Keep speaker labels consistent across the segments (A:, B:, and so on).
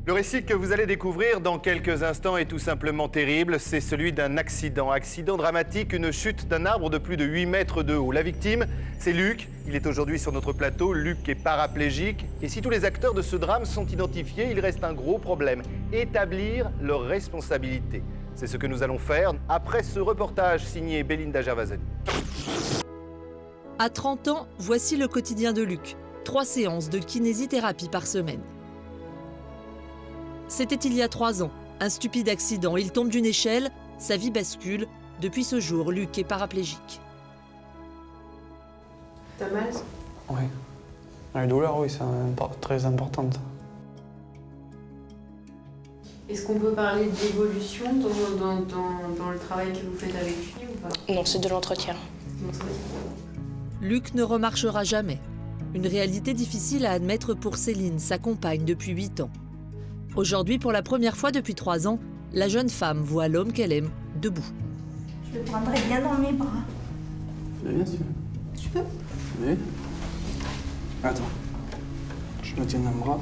A: Le récit que vous allez découvrir dans quelques instants est tout simplement terrible. C'est celui d'un accident. Accident dramatique, une chute d'un arbre de plus de 8 mètres de haut. La victime, c'est Luc. Il est aujourd'hui sur notre plateau. Luc est paraplégique. Et si tous les acteurs de ce drame sont identifiés, il reste un gros problème. Établir leur responsabilité. C'est ce que nous allons faire après ce reportage signé Belinda Gervasoni.
B: À 30 ans, voici le quotidien de Luc. 3 séances de kinésithérapie par semaine. C'était il y a 3 ans. Un stupide accident. Il tombe d'une échelle, sa vie bascule. Depuis ce jour, Luc est paraplégique.
C: T'as mal?
D: Oui. Les douleurs, oui, c'est très importante.
C: Est-ce qu'on peut parler d'évolution dans le travail que vous faites avec lui ou pas?
E: Non, c'est de l'entretien.
B: Luc ne remarchera jamais. Une réalité difficile à admettre pour Céline, sa compagne depuis 8 ans. Aujourd'hui, pour la première fois depuis 3 ans, la jeune femme voit l'homme qu'elle aime debout.
F: Je le prendrai bien dans mes bras.
D: Bien sûr.
F: Tu peux?
D: Oui. Attends. Je me tiens dans le bras.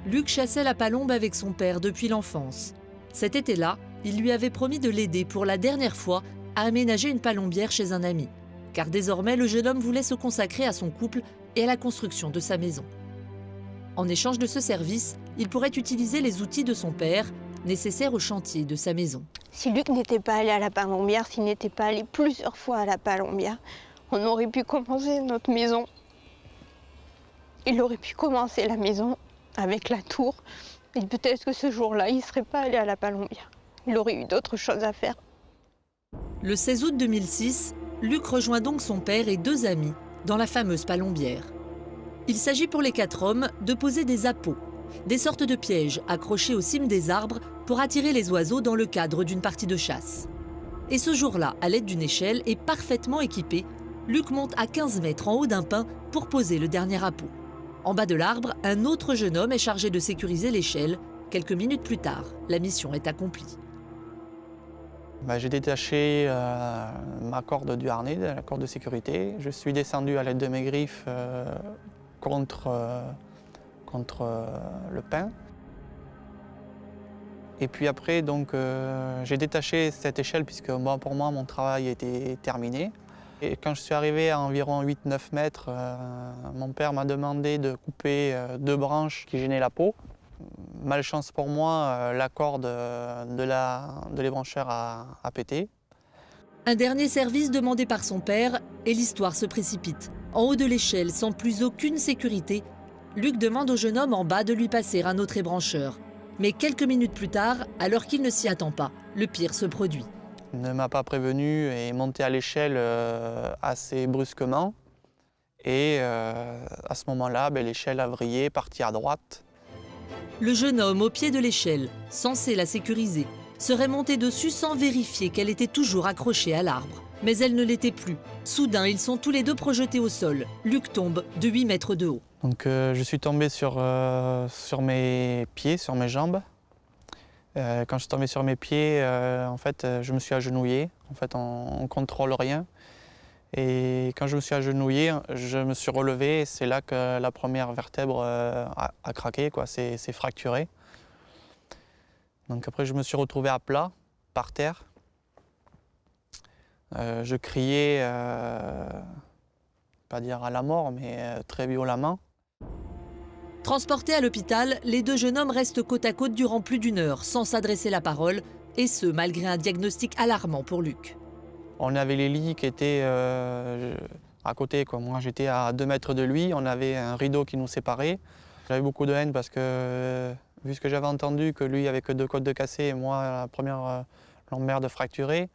B: Luc chassait la palombe avec son père depuis l'enfance. Cet été-là, il lui avait promis de l'aider pour la dernière fois à aménager une palombière chez un ami. Car désormais, le jeune homme voulait se consacrer à son couple et à la construction de sa maison. En échange de ce service, il pourrait utiliser les outils de son père, nécessaires au chantier de sa maison.
F: Si Luc n'était pas allé à la palombière, s'il n'était pas allé plusieurs fois à la palombière, on aurait pu commencer notre maison. Il aurait pu commencer la maison avec la tour. Et peut-être que ce jour-là, il ne serait pas allé à la palombière. Il aurait eu d'autres choses à faire.
B: Le 16 août 2006, Luc rejoint donc son père et 2 amis dans la fameuse palombière. Il s'agit pour les 4 hommes de poser des appâts, des sortes de pièges accrochés aux cimes des arbres pour attirer les oiseaux dans le cadre d'une partie de chasse. Et ce jour-là, à l'aide d'une échelle et parfaitement équipé, Luc monte à 15 mètres en haut d'un pin pour poser le dernier appât. En bas de l'arbre, un autre jeune homme est chargé de sécuriser l'échelle. Quelques minutes plus tard, la mission est accomplie.
D: J'ai détaché ma corde du harnais, de la corde de sécurité. Je suis descendu à l'aide de mes griffes contre le pin. Et puis après, j'ai détaché cette échelle puisque pour moi, mon travail était terminé. Et quand je suis arrivé à environ 8-9 mètres, mon père m'a demandé de couper 2 branches qui gênaient la peau. Malchance pour moi, la corde de l'ébrancheur a pété.
B: Un dernier service demandé par son père et l'histoire se précipite. En haut de l'échelle, sans plus aucune sécurité, Luc demande au jeune homme en bas de lui passer un autre ébrancheur. Mais quelques minutes plus tard, alors qu'il ne s'y attend pas, le pire se produit.
D: Il ne m'a pas prévenu et est monté à l'échelle assez brusquement. Et à ce moment-là, l'échelle a vrillé, partie à droite.
B: Le jeune homme au pied de l'échelle, censé la sécuriser, serait monté dessus sans vérifier qu'elle était toujours accrochée à l'arbre. Mais elle ne l'était plus. Soudain, ils sont tous les 2 projetés au sol. Luc tombe de 8 mètres de haut.
D: Donc je suis tombé sur mes pieds, sur mes jambes. Quand je suis tombé sur mes pieds, je me suis agenouillé. En fait, on ne contrôle rien. Et quand je me suis agenouillé, je me suis relevé. C'est là que la première vertèbre a craqué, s'est fracturée. Donc après, je me suis retrouvé à plat, par terre. Je criais, pas dire à la mort, mais très violemment.
B: Transportés à l'hôpital, les 2 jeunes hommes restent côte à côte durant plus d'1 heure, sans s'adresser la parole, et ce, malgré un diagnostic alarmant pour Luc.
D: On avait les lits qui étaient à côté. Moi, j'étais à 2 mètres de lui. On avait un rideau qui nous séparait. J'avais beaucoup de haine parce que, vu ce que j'avais entendu, que lui avait que 2 côtes de cassées et moi, la première lombaire fracturée,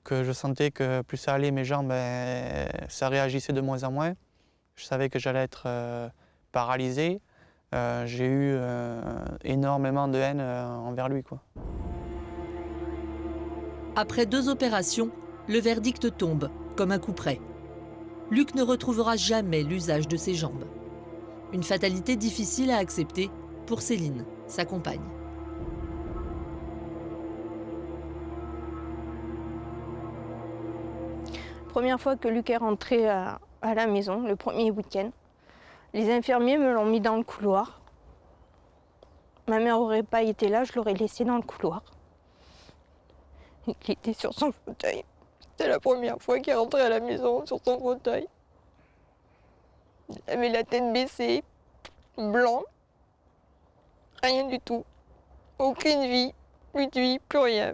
D: que je sentais que plus ça allait, mes jambes, ça réagissait de moins en moins. Je savais que j'allais être paralysé. J'ai eu énormément de haine envers lui.
B: Après 2 opérations, le verdict tombe, comme un coup près. Luc ne retrouvera jamais l'usage de ses jambes. Une fatalité difficile à accepter pour Céline, sa compagne.
F: première fois que Luc est rentré à la maison, le premier week-end, les infirmiers me l'ont mis dans le couloir. Ma mère n'aurait pas été là, je l'aurais laissé dans le couloir. Il était sur son fauteuil. C'était la première fois qu'il est rentré à la maison sur son fauteuil. Il avait la tête baissée, blanc, rien du tout. Aucune vie, plus de vie, plus rien.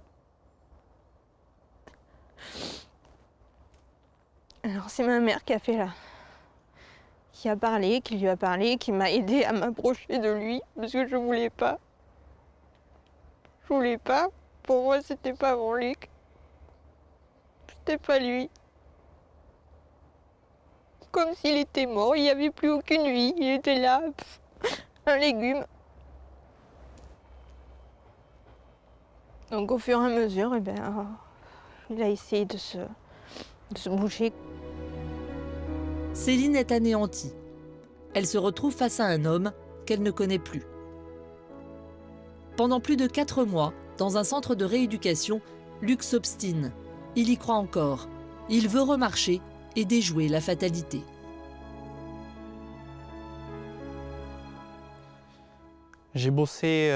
F: Alors c'est ma mère qui a fait là. Qui a parlé, qui lui a parlé, qui m'a aidé à m'approcher de lui, parce que je voulais pas. Je voulais pas. Pour moi, c'était pas mon Luc. C'était pas lui. Comme s'il était mort, il n'y avait plus aucune vie. Il était là, un légume. Donc au fur et à mesure, il a essayé de se bouger.
B: Céline est anéantie. Elle se retrouve face à un homme qu'elle ne connaît plus. Pendant plus de 4 mois, dans un centre de rééducation, Luc s'obstine. Il y croit encore. Il veut remarcher et déjouer la fatalité.
D: J'ai bossé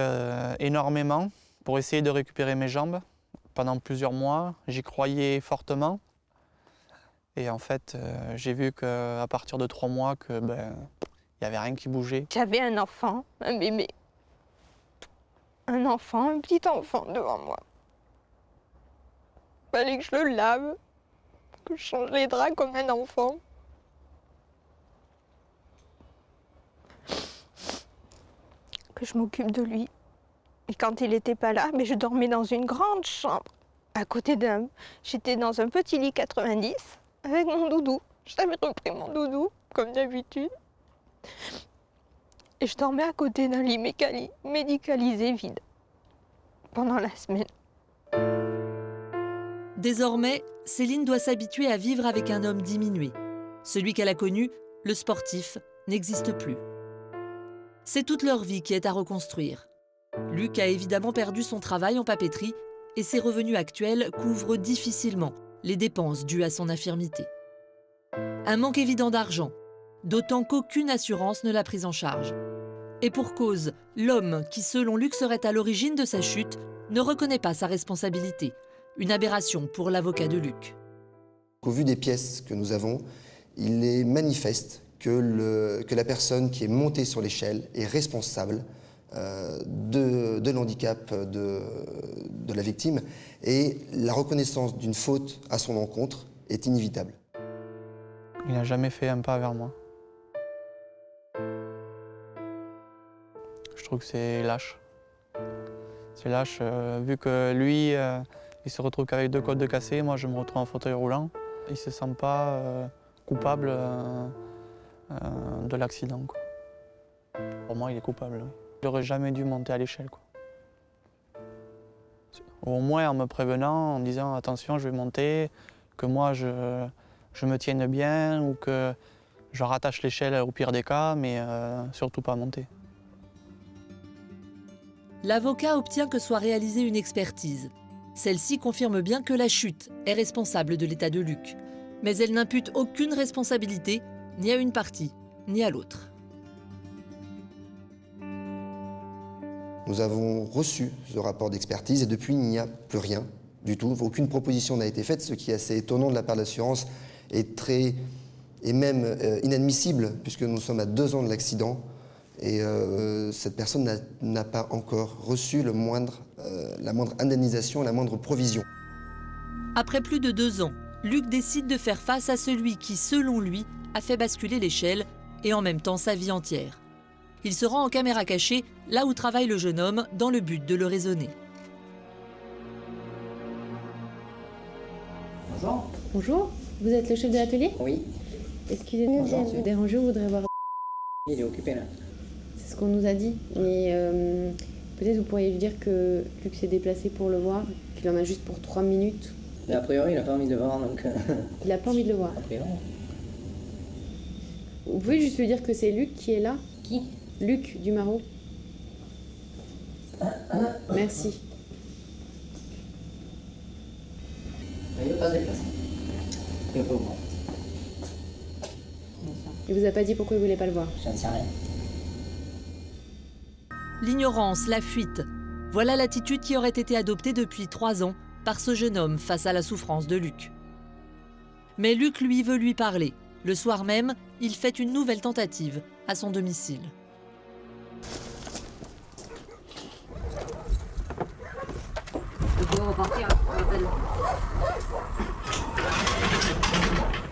D: énormément pour essayer de récupérer mes jambes pendant plusieurs mois. J'y croyais fortement. Et en fait, j'ai vu qu'à partir de 3 mois, il n'y avait rien qui bougeait.
F: J'avais un enfant, un bébé. Un enfant, un petit enfant devant moi. Il fallait que je le lave, que je change les draps comme un enfant. Que je m'occupe de lui. Et quand il n'était pas là, je dormais dans une grande chambre. À côté j'étais dans un petit lit 90 avec mon doudou. J'avais repris mon doudou, comme d'habitude. Et je dormais à côté d'un lit médicalisé vide pendant la semaine.
B: Désormais, Céline doit s'habituer à vivre avec un homme diminué. Celui qu'elle a connu, le sportif, n'existe plus. C'est toute leur vie qui est à reconstruire. Luc a évidemment perdu son travail en papeterie et ses revenus actuels couvrent difficilement les dépenses dues à son infirmité. Un manque évident d'argent, d'autant qu'aucune assurance ne l'a prise en charge. Et pour cause, l'homme qui, selon Luc, serait à l'origine de sa chute, ne reconnaît pas sa responsabilité. Une aberration pour l'avocat de Luc.
E: Au vu des pièces que nous avons, il est manifeste que la personne qui est montée sur l'échelle est responsable de l'handicap de la victime et la reconnaissance d'une faute à son encontre est inévitable.
D: Il n'a jamais fait un pas vers moi. Je trouve que c'est lâche. C'est lâche, vu que lui, il se retrouve qu'avec 2 côtes de cassé, moi je me retrouve en fauteuil roulant. Il ne se sent pas coupable de l'accident. Pour moi, il est coupable. Oui. Il n'aurait jamais dû monter à l'échelle. Au moins en me prévenant, en disant attention, je vais monter, que moi je me tienne bien ou que je rattache l'échelle au pire des cas, mais surtout pas monter.
B: L'avocat obtient que soit réalisée une expertise. Celle-ci confirme bien que la chute est responsable de l'état de Luc. Mais elle n'impute aucune responsabilité, ni à une partie, ni à l'autre.
E: Nous avons reçu ce rapport d'expertise et depuis, il n'y a plus rien du tout. Aucune proposition n'a été faite, ce qui est assez étonnant de la part de l'assurance et même inadmissible, puisque nous sommes à 2 ans de l'accident et cette personne n'a pas encore reçu la moindre indemnisation, la moindre provision.
B: Après plus de 2 ans, Luc décide de faire face à celui qui, selon lui, a fait basculer l'échelle et en même temps sa vie entière. Il se rend en caméra cachée, là où travaille le jeune homme, dans le but de le raisonner.
G: Bonjour.
H: Bonjour, vous êtes le chef de l'atelier?
G: Oui,
H: Excusez-nous de vous déranger, on voudrait voir...
G: il est occupé là.
H: C'est ce qu'on nous a dit, mais peut-être vous pourriez lui dire que Luc s'est déplacé pour le voir, qu'il en a juste pour 3 minutes.
G: Mais a priori, il n'a pas envie de le voir, donc...
H: Il n'a pas envie de le voir.
G: A priori.
H: Vous pouvez juste lui dire que c'est Luc qui est là?
G: Qui?
H: Luc Dumarot. Merci.
G: Il ne veut pas se déplacer. peu bon.
H: Il vous a pas dit pourquoi il voulait pas le voir?
G: J'en sais rien.
B: L'ignorance, la fuite. Voilà l'attitude qui aurait été adoptée depuis 3 ans par ce jeune homme face à la souffrance de Luc. Mais Luc, lui, veut lui parler. Le soir même, il fait une nouvelle tentative à son domicile.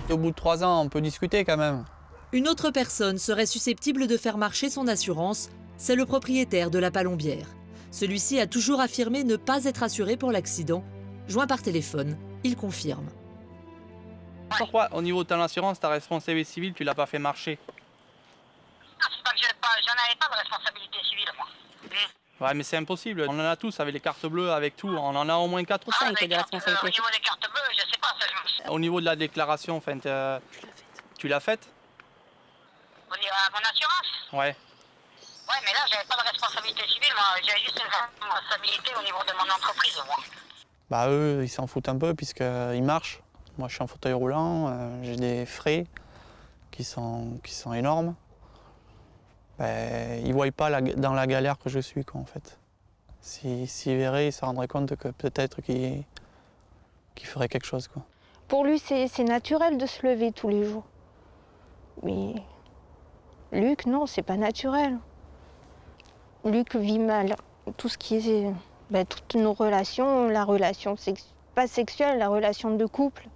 D: Au bout de 3 ans, on peut discuter quand même.
B: Une autre personne serait susceptible de faire marcher son assurance, c'est le propriétaire de la Palombière. Celui-ci a toujours affirmé ne pas être assuré pour l'accident. Joint par téléphone, il confirme.
D: Pourquoi, au niveau de ton assurance, ta responsabilité civile, tu l'as pas fait marcher?
I: Non, c'est pas que j'en avais pas de responsabilité civile, moi.
D: Ouais, mais c'est impossible. On en a tous avec les cartes bleues, avec tout. On en a au moins 4 ou 5 des responsabilités.
I: Au niveau des cartes bleues, je sais pas.
D: Au niveau de la déclaration, enfin, tu l'as faite?
I: Au niveau de mon assurance?
D: Ouais.
I: Ouais, mais là, j'avais pas de responsabilité civile, moi. J'avais juste une responsabilité au niveau de mon entreprise, moi.
D: Bah eux, ils s'en foutent un peu puisqu'ils marchent. Moi, je suis en fauteuil roulant, j'ai des frais qui sont énormes. Ben, ils ne voient pas dans la galère que je suis, quoi, en fait. S'ils verraient, ils se rendraient compte que peut-être qu'ils feraient quelque chose, quoi.
F: Pour lui, c'est naturel de se lever tous les jours. Mais Luc, non, c'est pas naturel. Luc vit mal tout ce qui est... toutes nos relations, la relation pas sexuelle, la relation de couple.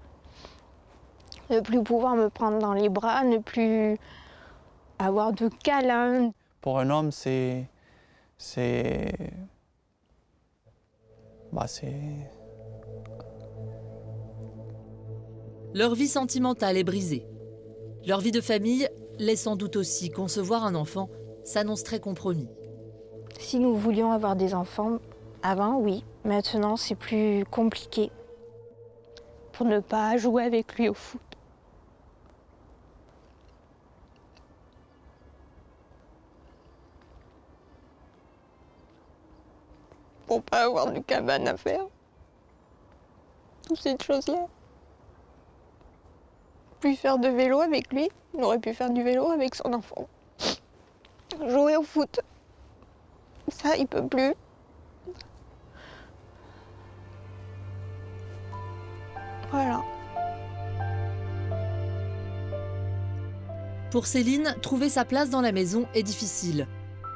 F: Ne plus pouvoir me prendre dans les bras, ne plus avoir de câlins.
D: Pour un homme,
B: Leur vie sentimentale est brisée. Leur vie de famille laisse sans doute aussi concevoir un enfant s'annonce très compromis.
F: Si nous voulions avoir des enfants, avant, oui. Maintenant, c'est plus compliqué. Pour ne pas jouer avec lui au foot. Pour pas avoir de cabane à faire. Toutes ces choses-là. Puis faire de vélo avec lui. On aurait pu faire du vélo avec son enfant. Jouer au foot. Ça, il peut plus. Voilà.
B: Pour Céline, trouver sa place dans la maison est difficile.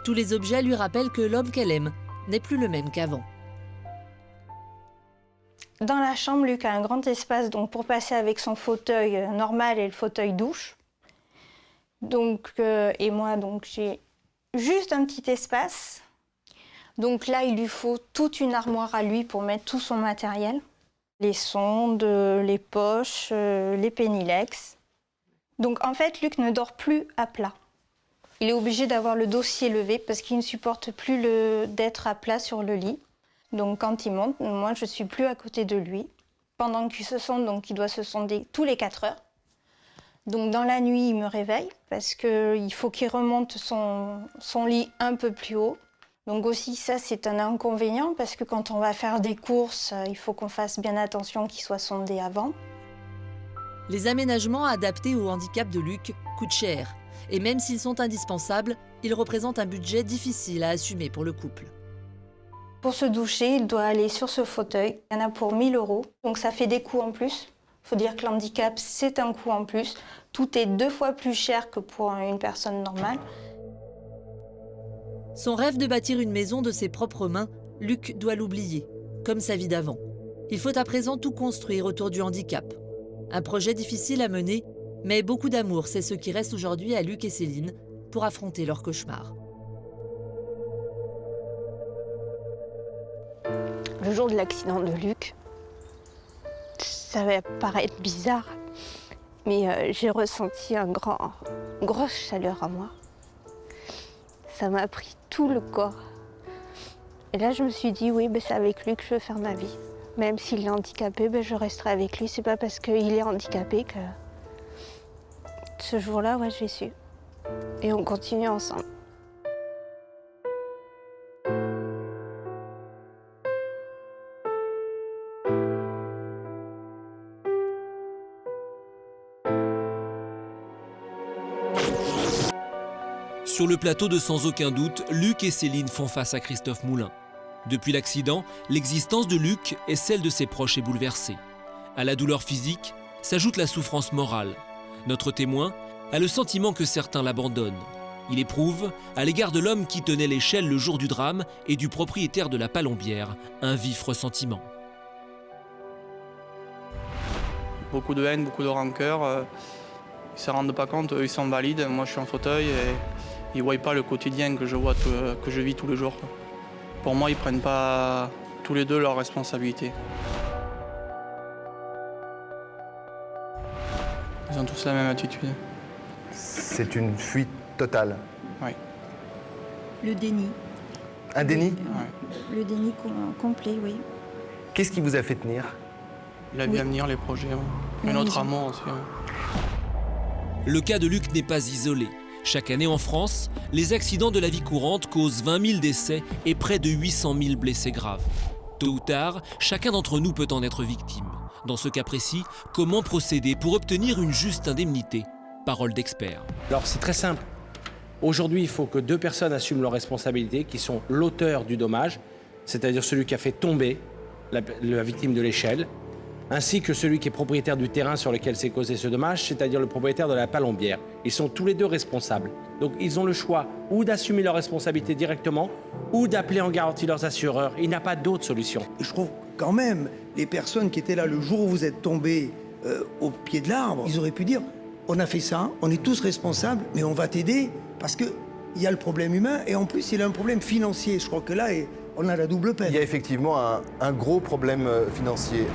B: Tous les objets lui rappellent que l'homme qu'elle aime n'est plus le même qu'avant.
F: Dans la chambre, Luc a un grand espace donc pour passer avec son fauteuil normal et le fauteuil douche. Donc, et moi, donc j'ai juste un petit espace. Donc là, il lui faut toute une armoire à lui pour mettre tout son matériel. Les sondes, les poches, les pénilex. Donc en fait, Luc ne dort plus à plat. Il est obligé d'avoir le dossier levé parce qu'il ne supporte plus d'être à plat sur le lit. Donc quand il monte, moi je suis plus à côté de lui. Pendant qu'il se sonde, donc il doit se sonder tous les 4 heures. Donc dans la nuit, il me réveille parce qu'il faut qu'il remonte son lit un peu plus haut. Donc aussi ça c'est un inconvénient parce que quand on va faire des courses, il faut qu'on fasse bien attention qu'il soit sondé avant.
B: Les aménagements adaptés au handicap de Luc coûtent cher. Et même s'ils sont indispensables, ils représentent un budget difficile à assumer pour le couple.
F: Pour se doucher, il doit aller sur ce fauteuil. Il y en a pour 1 000 €. Donc ça fait des coûts en plus. Il faut dire que l'handicap, c'est un coût en plus. Tout est 2 fois plus cher que pour une personne normale.
B: Son rêve de bâtir une maison de ses propres mains, Luc doit l'oublier, comme sa vie d'avant. Il faut à présent tout construire autour du handicap. Un projet difficile à mener, mais beaucoup d'amour, c'est ce qui reste aujourd'hui à Luc et Céline pour affronter leur cauchemar.
F: Le jour de l'accident de Luc, ça va paraître bizarre, mais j'ai ressenti une grosse chaleur à moi. Ça m'a pris tout le corps. Et là, je me suis dit, oui, c'est avec lui que je veux faire ma vie. Même s'il est handicapé, je resterai avec lui. C'est pas parce qu'il est handicapé que... Ce jour-là, ouais, j'ai su. Et on continue ensemble.
J: Sur le plateau de Sans aucun doute, Luc et Céline font face à Christophe Moulin. Depuis l'accident, l'existence de Luc et celle de ses proches est bouleversée. À la douleur physique s'ajoute la souffrance morale. Notre témoin a le sentiment que certains l'abandonnent. Il éprouve, à l'égard de l'homme qui tenait l'échelle le jour du drame et du propriétaire de la Palombière, un vif ressentiment.
D: Beaucoup de haine, beaucoup de rancœur. Ils ne se rendent pas compte, eux, ils sont valides. Moi, je suis en fauteuil et ils ne voient pas le quotidien que je vis tous les jours. Pour moi, ils ne prennent pas tous les deux leurs responsabilités. Ils ont tous la même attitude.
A: C'est une fuite totale.
D: Oui.
K: Le déni.
A: Un déni?
D: Ouais.
K: Le déni complet, oui.
A: Qu'est-ce qui vous a fait tenir?
D: La vie à venir, les projets, ouais. Et notre amour aussi. Ouais.
J: Le cas de Luc n'est pas isolé. Chaque année en France, les accidents de la vie courante causent 20 000 décès et près de 800 000 blessés graves. Tôt ou tard, chacun d'entre nous peut en être victime. Dans ce cas précis, comment procéder pour obtenir une juste indemnité? Parole d'expert.
L: Alors c'est très simple. Aujourd'hui, il faut que deux personnes assument leurs responsabilités, qui sont l'auteur du dommage, c'est-à-dire celui qui a fait tomber la victime de l'échelle, ainsi que celui qui est propriétaire du terrain sur lequel s'est causé ce dommage, c'est-à-dire le propriétaire de la Palombière. Ils sont tous les deux responsables. Donc ils ont le choix ou d'assumer leurs responsabilités directement ou d'appeler en garantie leurs assureurs. Il n'y a pas d'autre solution.
M: Je trouve quand même, les personnes qui étaient là le jour où vous êtes tombés au pied de l'arbre, ils auraient pu dire « on a fait ça, on est tous responsables, mais on va t'aider parce qu'il y a le problème humain et en plus il y a un problème financier ». Je crois que là, on a la double peine.
A: Il y a effectivement un gros problème financier.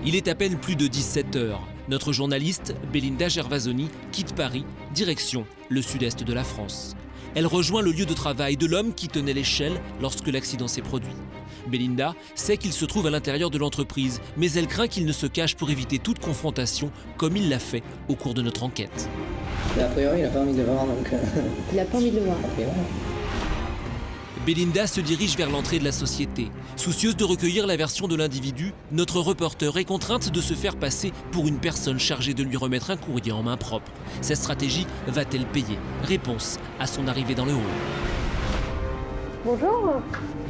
J: Il est à peine plus de 17 heures. Notre journaliste, Belinda Gervasoni, quitte Paris, direction le sud-est de la France. Elle rejoint le lieu de travail de l'homme qui tenait l'échelle lorsque l'accident s'est produit. Belinda sait qu'il se trouve à l'intérieur de l'entreprise, mais elle craint qu'il ne se cache pour éviter toute confrontation, comme il l'a fait au cours de notre enquête.
G: A priori, il n'a pas envie de le voir, donc...
H: Il n'a pas envie de le voir.
J: Belinda se dirige vers l'entrée de la société. Soucieuse de recueillir la version de l'individu, notre reporter est contrainte de se faire passer pour une personne chargée de lui remettre un courrier en main propre. Cette stratégie va-t-elle payer? Réponse à son arrivée dans le hall.
H: Bonjour,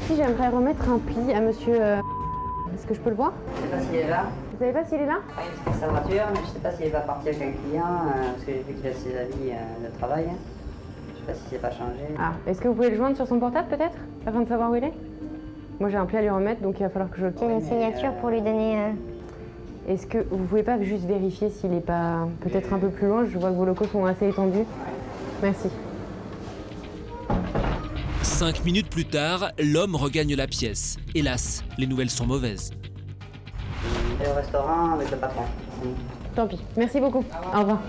H: si j'aimerais remettre un pli à monsieur... Est-ce que je peux le voir?
N: Je ne sais pas s'il est là.
H: Vous savez pas s'il est là?
N: Oui, c'est sa voiture, mais je ne sais pas s'il va partir avec un client, parce que j'ai vu qu'il a ses amis de travail. Je ne sais pas si c'est pas changé.
H: Ah, est-ce que vous pouvez le joindre sur son portable peut-être? Afin de savoir où il est? Moi j'ai un pli à lui remettre, donc il va falloir que je le...
F: J'ai une signature pour lui donner...
H: Est-ce que vous pouvez pas juste vérifier s'il est pas peut-être un peu plus loin? Je vois que vos locaux sont assez étendus. Merci.
J: 5 minutes plus tard, l'homme regagne la pièce. Hélas, les nouvelles sont mauvaises.
N: Il est au restaurant avec le patron.
H: Tant pis. Merci beaucoup. Au revoir.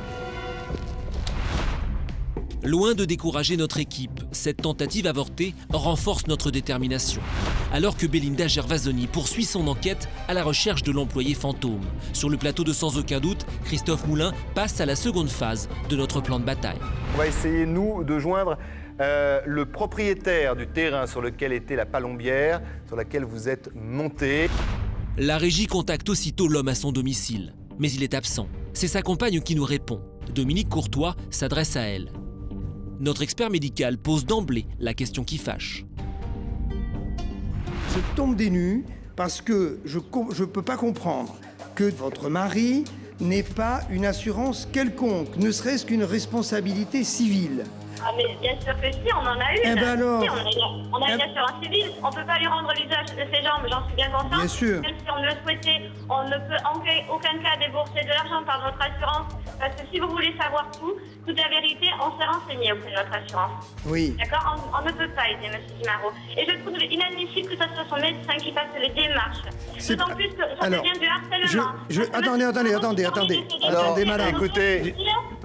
J: Loin de décourager notre équipe, cette tentative avortée renforce notre détermination. Alors que Belinda Gervasoni poursuit son enquête à la recherche de l'employé fantôme. Sur le plateau de Sans aucun doute, Christophe Moulin passe à la seconde phase de notre plan de bataille.
A: On va essayer, nous, de joindre le propriétaire du terrain sur lequel était la Palombière, sur laquelle vous êtes monté.
J: La régie contacte aussitôt l'homme à son domicile, mais il est absent. C'est sa compagne qui nous répond. Dominique Courtois s'adresse à elle. Notre expert médical pose d'emblée la question qui fâche.
M: Je tombe des nues parce que je ne peux pas comprendre que votre mari n'ait pas une assurance quelconque, ne serait-ce qu'une responsabilité civile.
I: Ah mais bien sûr que si, on en a une.
M: Eh ben alors,
I: si, on a une assurance civile, on ne peut pas lui rendre l'usage de ses jambes, j'en suis bien consciente.
M: Bien sûr.
I: Même si on le souhaitait, on ne peut en aucun cas débourser de l'argent par notre assurance. Parce que si vous voulez savoir toute la vérité, on s'est renseigné auprès de notre assurance.
M: Oui.
I: D'accord, on ne peut pas aider M. Simaro. Et je trouve inadmissible que ce soit son médecin qui fasse les démarches. D'autant plus que ça devient du harcèlement.
M: Attendez,
A: Alors,
M: madame.
A: Écoutez,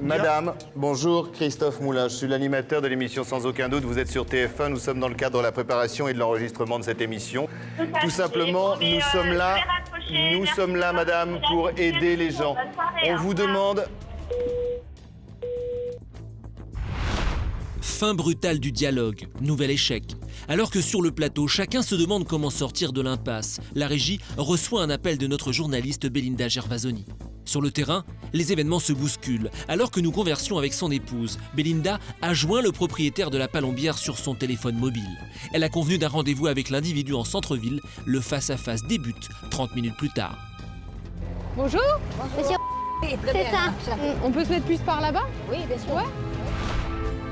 A: madame, bonjour, Christophe Moulin, je suis l'animateur de l'émission Sans aucun doute. Vous êtes sur TF1, nous sommes dans le cadre de la préparation et de l'enregistrement de cette émission. Tout simplement, nous sommes là, madame, pour aider les gens. On vous demande...
J: Fin brutale du dialogue, nouvel échec. Alors que sur le plateau, chacun se demande comment sortir de l'impasse, la régie reçoit un appel de notre journaliste Belinda Gervasoni. Sur le terrain, les événements se bousculent. Alors que nous conversions avec son épouse, Belinda a joint le propriétaire de la Palombière sur son téléphone mobile. Elle a convenu d'un rendez-vous avec l'individu en centre-ville. Le face-à-face débute 30 minutes plus tard.
F: Bonjour. Monsieur. C'est ça.
H: On peut se mettre plus par là-bas?
F: Oui, bien sûr.
H: Ouais.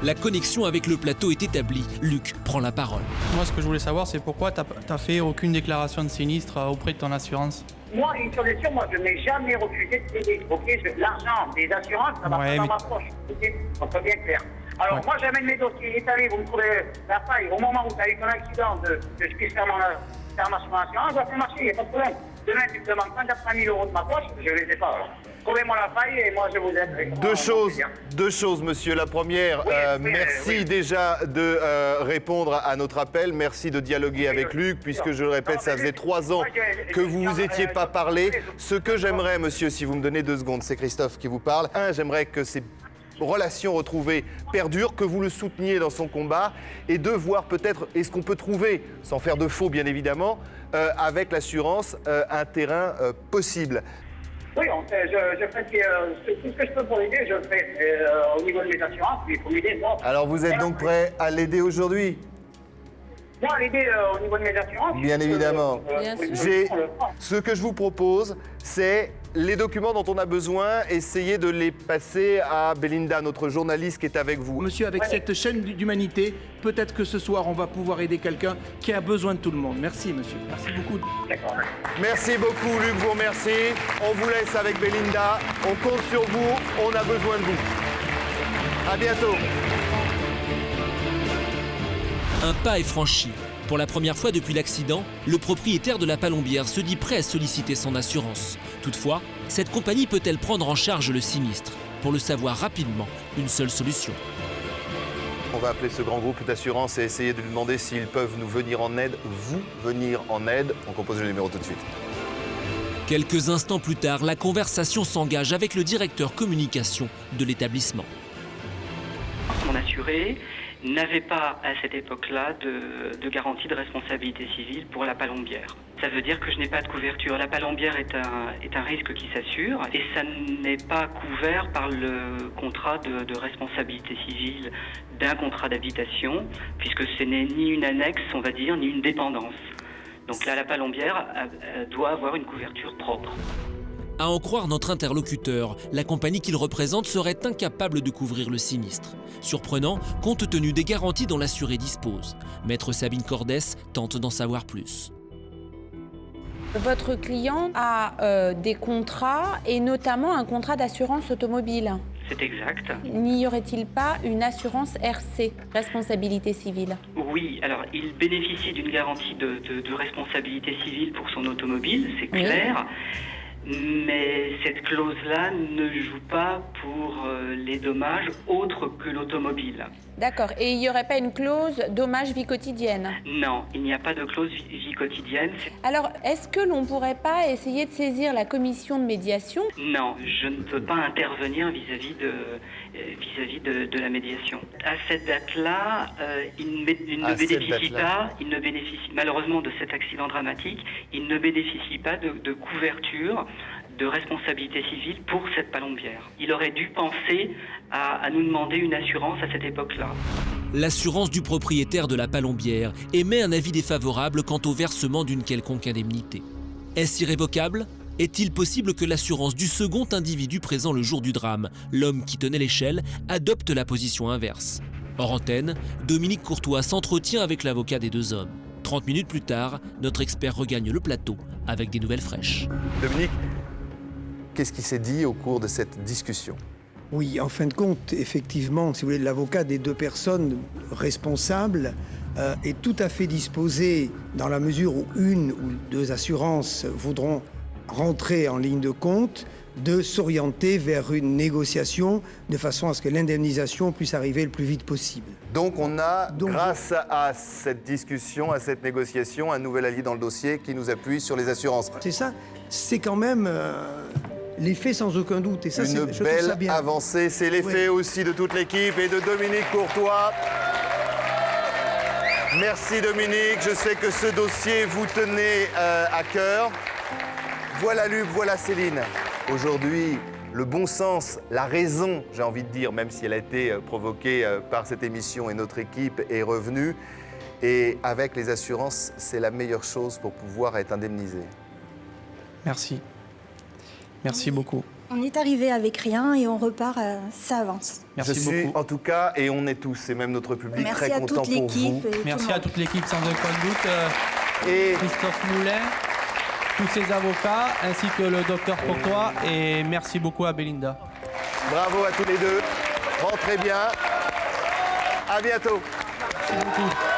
J: La connexion avec le plateau est établie. Luc prend la parole.
D: Moi, ce que je voulais savoir, c'est pourquoi t'as fait aucune déclaration de sinistre auprès de ton assurance?
O: Moi, une solution, moi, je n'ai jamais refusé de payer. Ok, l'argent des assurances, ça va pas dans ma poche. Ok, on peut bien clair. Alors, moi, j'amène mes dossiers étalés, vous me trouvez la faille. Au moment où tu as eu ton accident, que je puisse faire ma assurance, ça peut marcher, il n'y a pas de problème. Demain, tu me demandes 53 000 € de ma poche, je ne les ai pas. Alors. Trouvez-moi la faille et moi, je vous aide.
A: Deux choses, monsieur. La première, merci déjà de répondre à notre appel. Merci de dialoguer avec Luc, puisque je le répète, ça faisait 3 ans que vous vous étiez pas parlé. Ce que j'aimerais, monsieur, si vous me donnez 2 secondes, c'est Christophe qui vous parle. J'aimerais que ces relations retrouvées perdurent, que vous le souteniez dans son combat, et 2, voir peut-être, est-ce qu'on peut trouver, sans faire de faux bien évidemment, avec l'assurance, un terrain possible.
O: Oui, je fais tout ce que je peux pour l'aider, je le fais au niveau de mes assurances, puis il faut m'aider, moi.
A: Alors vous êtes donc prêt à l'aider aujourd'hui?
O: Moi, l'aider au niveau de mes assurances.
A: Bien évidemment. Ce que je vous propose, c'est les documents dont on a besoin, essayez de les passer à Belinda, notre journaliste qui est avec vous.
M: Monsieur, avec cette chaîne d'humanité, peut-être que ce soir, on va pouvoir aider quelqu'un qui a besoin de tout le monde. Merci, monsieur. Merci beaucoup.
A: Merci beaucoup, Luc, vous remercie. On vous laisse avec Belinda. On compte sur vous. On a besoin de vous. À bientôt.
J: Un pas est franchi. Pour la première fois depuis l'accident, le propriétaire de la Palombière se dit prêt à solliciter son assurance. Toutefois, cette compagnie peut-elle prendre en charge le sinistre? Pour le savoir rapidement, une seule solution.
A: On va appeler ce grand groupe d'assurance et essayer de lui demander s'ils peuvent nous venir en aide, vous venir en aide. On compose le numéro tout de suite.
J: Quelques instants plus tard, la conversation s'engage avec le directeur communication de l'établissement.
P: Mon assuré n'avait pas à cette époque-là de garantie de responsabilité civile pour la Palombière. Ça veut dire que je n'ai pas de couverture. La Palombière est un risque qui s'assure et ça n'est pas couvert par le contrat de responsabilité civile d'un contrat d'habitation, puisque ce n'est ni une annexe, on va dire, ni une dépendance. Donc là, la Palombière doit avoir une couverture propre.
J: À en croire notre interlocuteur, la compagnie qu'il représente serait incapable de couvrir le sinistre. Surprenant, compte tenu des garanties dont l'assuré dispose. Maître Sabine Cordès tente d'en savoir plus.
Q: Votre client a des contrats et notamment un contrat d'assurance automobile.
P: C'est exact.
Q: N'y aurait-il pas une assurance RC, responsabilité civile?
P: Oui, alors il bénéficie d'une garantie de responsabilité civile pour son automobile, c'est clair. Mais cette clause-là ne joue pas pour les dommages autres que l'automobile.
Q: D'accord. Et il n'y aurait pas une clause dommage vie quotidienne?
P: Non, il n'y a pas de clause vie quotidienne.
Q: Alors, est-ce que l'on ne pourrait pas essayer de saisir la commission de médiation?
P: Non, je ne peux pas intervenir vis-à-vis de la médiation. À cette date-là, il ne bénéficie malheureusement de cet accident dramatique, il ne bénéficie pas de couverture de responsabilité civile pour cette Palombière. Il aurait dû penser à nous demander une assurance à cette époque-là.
J: L'assurance du propriétaire de la Palombière émet un avis défavorable quant au versement d'une quelconque indemnité. Est-ce irrévocable? Est-il possible que l'assurance du second individu présent le jour du drame, l'homme qui tenait l'échelle, adopte la position inverse? Hors antenne, Dominique Courtois s'entretient avec l'avocat des 2 hommes. 30 minutes plus tard, notre expert regagne le plateau avec des nouvelles fraîches.
A: Dominique, qu'est-ce qui s'est dit au cours de cette discussion?
M: Oui, en fin de compte, effectivement, si vous voulez, l'avocat des 2 personnes responsables est tout à fait disposé, dans la mesure où 1 ou 2 assurances voudront rentrer en ligne de compte, de s'orienter vers une négociation de façon à ce que l'indemnisation puisse arriver le plus vite possible.
A: Donc on a, grâce à cette discussion, à cette négociation, un nouvel allié dans le dossier qui nous appuie sur les assurances.
M: C'est ça, c'est quand même l'effet sans aucun doute. Et ça,
A: une belle avancée, c'est l'effet aussi de toute l'équipe et de Dominique Courtois. Merci Dominique, je sais que ce dossier vous tenait à cœur. Voilà Luc, voilà Céline. Aujourd'hui, le bon sens, la raison, j'ai envie de dire, même si elle a été provoquée par cette émission et notre équipe, est revenue. Et avec les assurances, c'est la meilleure chose pour pouvoir être indemnisé.
D: Merci. Merci beaucoup.
K: On est arrivé avec rien et on repart, ça avance.
A: Merci beaucoup. Je suis en tout cas, et on est tous, et même notre public,
K: merci
A: très content pour vous.
D: Merci à toute l'équipe, sans aucun doute. Et Christophe Moulin, tous ses avocats, ainsi que le docteur Courtois. Et merci beaucoup à Belinda.
A: Bravo à tous les deux. Rentrez bien. À bientôt.
D: Merci beaucoup.